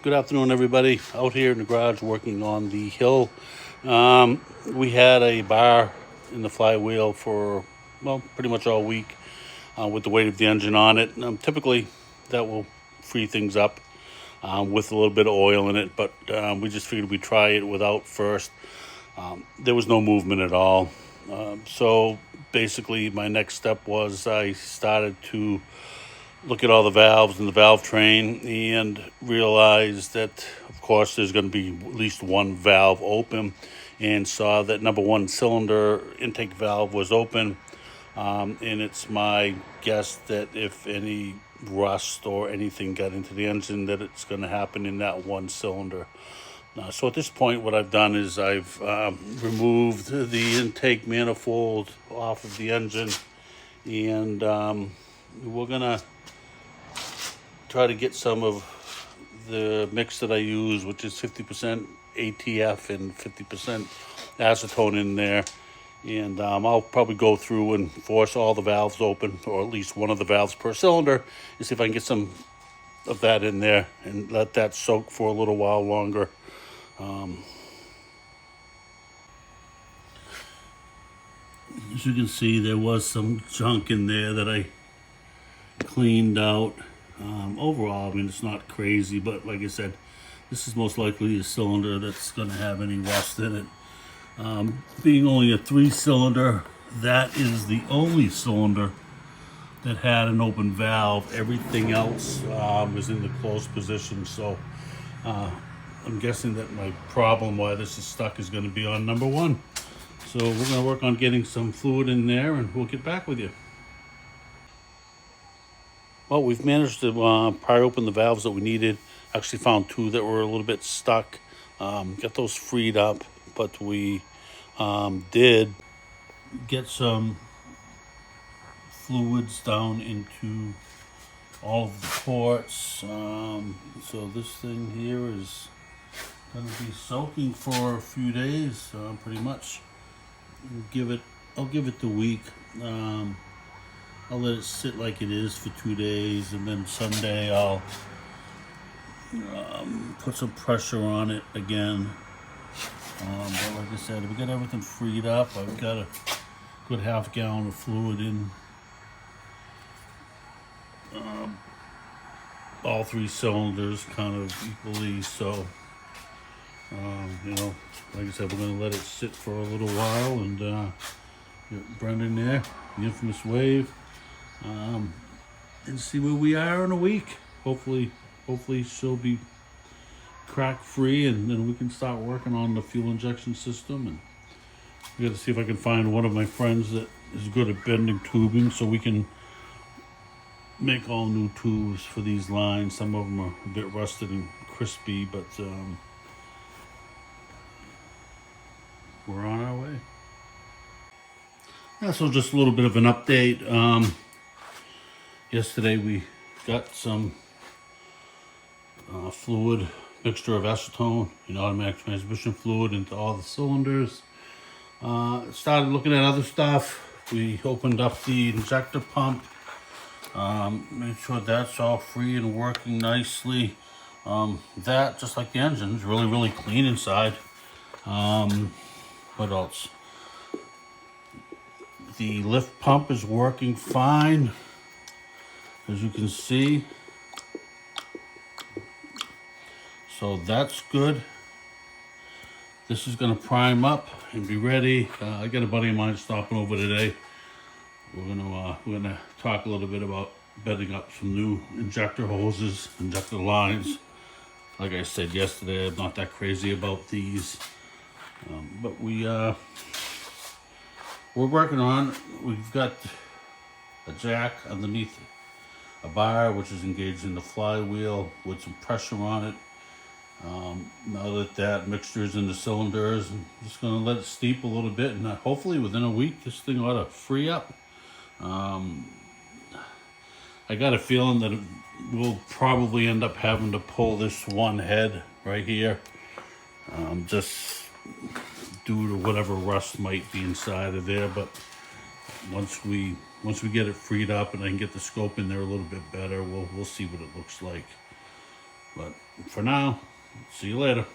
Good afternoon, everybody. Out here in the garage working on the hill. We had a bar in the flywheel for, well, pretty much all week with the weight of the engine on it. Typically, that will free things up with a little bit of oil in it, but we just figured we'd try it without first. There was no movement at all. So basically, my next step was I started to look at all the valves in the valve train and realize that, of course, there's going to be at least one valve open, and saw that number one cylinder intake valve was open. And it's my guess that if any rust or anything got into the engine, that it's going to happen in that one cylinder. So at this point, what I've done is I've removed the intake manifold off of the engine, and we're going to try to get some of the mix that I use, which is 50% ATF and 50% acetone in there. And I'll probably go through and force all the valves open, or at least one of the valves per cylinder, and see if I can get some of that in there and let that soak for a little while longer. As you can see, there was some junk in there that I cleaned out. Overall, I mean, it's not crazy, but like I said, this is most likely a cylinder that's going to have any rust in it. Being only a 3-cylinder, that is the only cylinder that had an open valve. Everything else is in the closed position, so I'm guessing that my problem why this is stuck is going to be on number one. So we're going to work on getting some fluid in there, and we'll get back with you. Well, we've managed to pry open the valves that we needed. Actually found two that were a little bit stuck. Got those freed up, but we did get some fluids down into all of the ports. So this thing here is going to be soaking for a few days, pretty much. I'll give it the week. I'll let it sit like it is for 2 days, and then Sunday I'll put some pressure on it again. But like I said, we got everything freed up. I've got a good half gallon of fluid in all 3 cylinders kind of equally. So, like I said, we're going to let it sit for a little while, and get Brendan there, the infamous wave. And see where we are in a week. Hopefully she'll be crack free, and then we can start working on the fuel injection system. And we got to see if I can find one of my friends that is good at bending tubing, so we can make all new tubes for these lines. Some of them are a bit rusted and crispy, but we're on our way. Yeah, so just a little bit of an update. Yesterday we got some fluid, mixture of acetone and automatic transmission fluid into all the cylinders. Started looking at other stuff. We opened up the injector pump, made sure that's all free and working nicely. That, just like the engine, is really, really clean inside. What else? The lift pump is working fine, as you can see. So that's good. This is going to prime up and be ready. I got a buddy of mine stopping over today. We're gonna talk a little bit about bedding up some new injector hoses, injector lines. Like I said yesterday, I'm not that crazy about these, but we're working on. We've got a jack underneath a bar, which is engaged in the flywheel with some pressure on it. Now that mixture is in the cylinders, I'm just going to let it steep a little bit, and hopefully within a week this thing ought to free up. I got a feeling that we'll probably end up having to pull this one head right here, just due to whatever rust might be inside of there. But once we get it freed up and I can get the scope in there a little bit better, we'll see what it looks like. But for now, see you later.